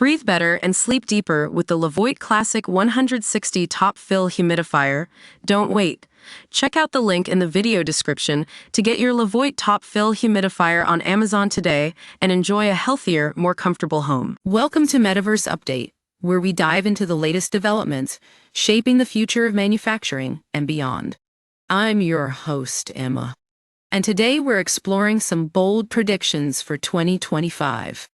Breathe better and sleep deeper with the Levoit Classic 160 Top Fill Humidifier. Don't wait. Check out the link in the video description to get your Levoit Top Fill Humidifier on Amazon today and enjoy a healthier, more comfortable home. Welcome to Metaverse Update, where we dive into the latest developments shaping the future of manufacturing and beyond. I'm your host, Emma, and today we're exploring some bold predictions for 2025.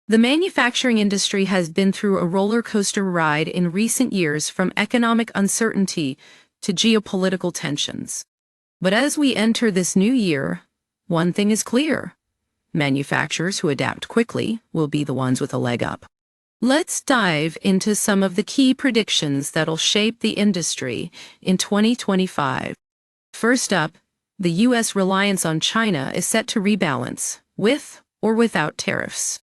The manufacturing industry has been through a roller coaster ride in recent years, from economic uncertainty to geopolitical tensions. But as we enter this new year, one thing is clear: manufacturers who adapt quickly will be the ones with a leg up. Let's dive into some of the key predictions that'll shape the industry in 2025. First up, the U.S. reliance on China is set to rebalance, with or without tariffs.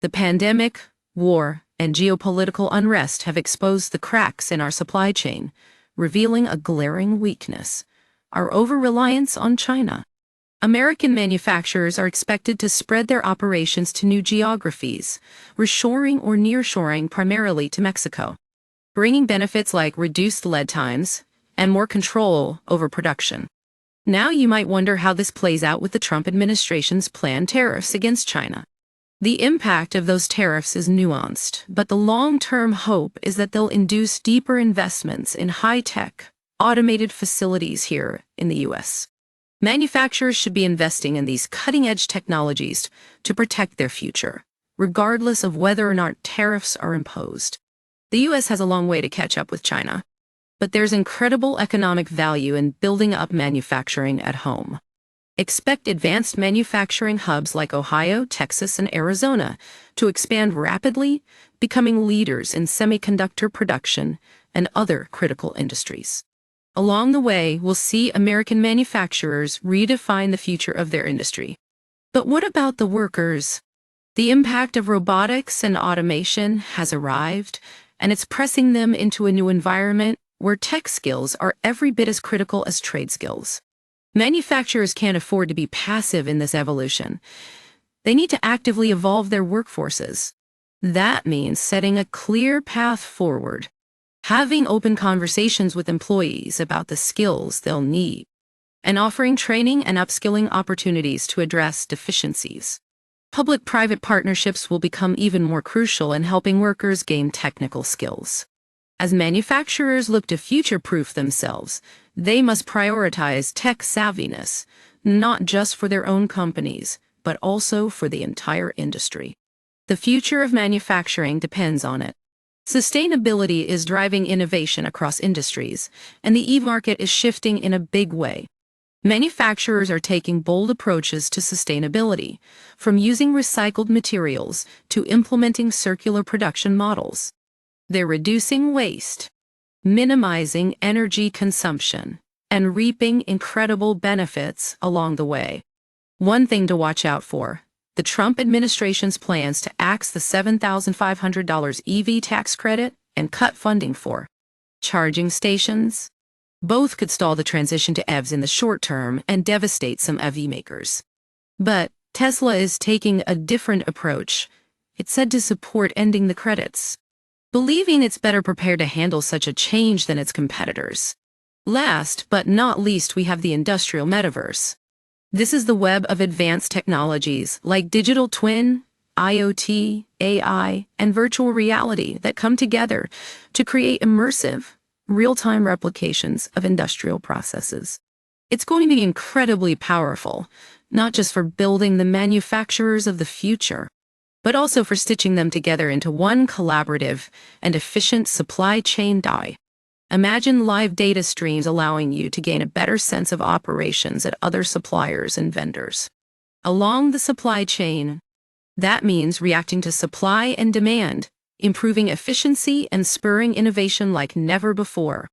The pandemic, war, and geopolitical unrest have exposed the cracks in our supply chain, revealing a glaring weakness: our over-reliance on China. American manufacturers are expected to spread their operations to new geographies, reshoring or nearshoring primarily to Mexico, bringing benefits like reduced lead times and more control over production. Now you might wonder how this plays out with the Trump administration's planned tariffs against China. The impact of those tariffs is nuanced, but the long-term hope is that they'll induce deeper investments in high-tech, automated facilities here in the U.S. Manufacturers should be investing in these cutting-edge technologies to protect their future, regardless of whether or not tariffs are imposed. The U.S. has a long way to catch up with China, but there's incredible economic value in building up manufacturing at home. Expect advanced manufacturing hubs like Ohio, Texas, and Arizona to expand rapidly, becoming leaders in semiconductor production and other critical industries. Along the way, we'll see American manufacturers redefine the future of their industry. But what about the workers? The impact of robotics and automation has arrived, and it's pressing them into a new environment where tech skills are every bit as critical as trade skills. Manufacturers can't afford to be passive in this evolution. They need to actively evolve their workforces. That means setting a clear path forward, having open conversations with employees about the skills they'll need, and offering training and upskilling opportunities to address deficiencies. Public-private partnerships will become even more crucial in helping workers gain technical skills. As manufacturers look to future-proof themselves, they must prioritize tech savviness, not just for their own companies, but also for the entire industry. The future of manufacturing depends on it. Sustainability is driving innovation across industries, and the e-market is shifting in a big way. Manufacturers are taking bold approaches to sustainability, from using recycled materials to implementing circular production models. They're reducing waste, minimizing energy consumption, and reaping incredible benefits along the way. One thing to watch out for: the Trump administration's plans to axe the $7,500 EV tax credit and cut funding for charging stations. Both could stall the transition to EVs in the short term and devastate some EV makers. But Tesla is taking a different approach. It's said to support ending the credits, believing it's better prepared to handle such a change than its competitors. Last but not least, we have the Industrial Metaverse. This is the web of advanced technologies like digital twin, IoT, AI, and virtual reality that come together to create immersive, real-time replications of industrial processes. It's going to be incredibly powerful, not just for building the manufacturers of the future, but also for stitching them together into one collaborative and efficient supply chain die. Imagine live data streams allowing you to gain a better sense of operations at other suppliers and vendors along the supply chain. That means reacting to supply and demand, improving efficiency, and spurring innovation like never before.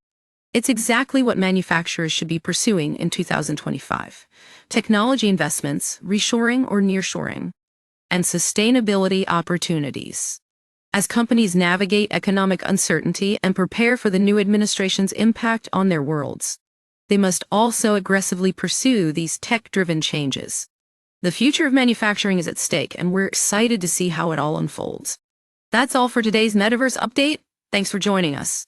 It's exactly what manufacturers should be pursuing in 2025. Technology investments, reshoring or nearshoring, and sustainability opportunities. As companies navigate economic uncertainty and prepare for the new administration's impact on their worlds, they must also aggressively pursue these tech-driven changes. The future of manufacturing is at stake, and we're excited to see how it all unfolds. That's all for today's Metaverse update. Thanks for joining us.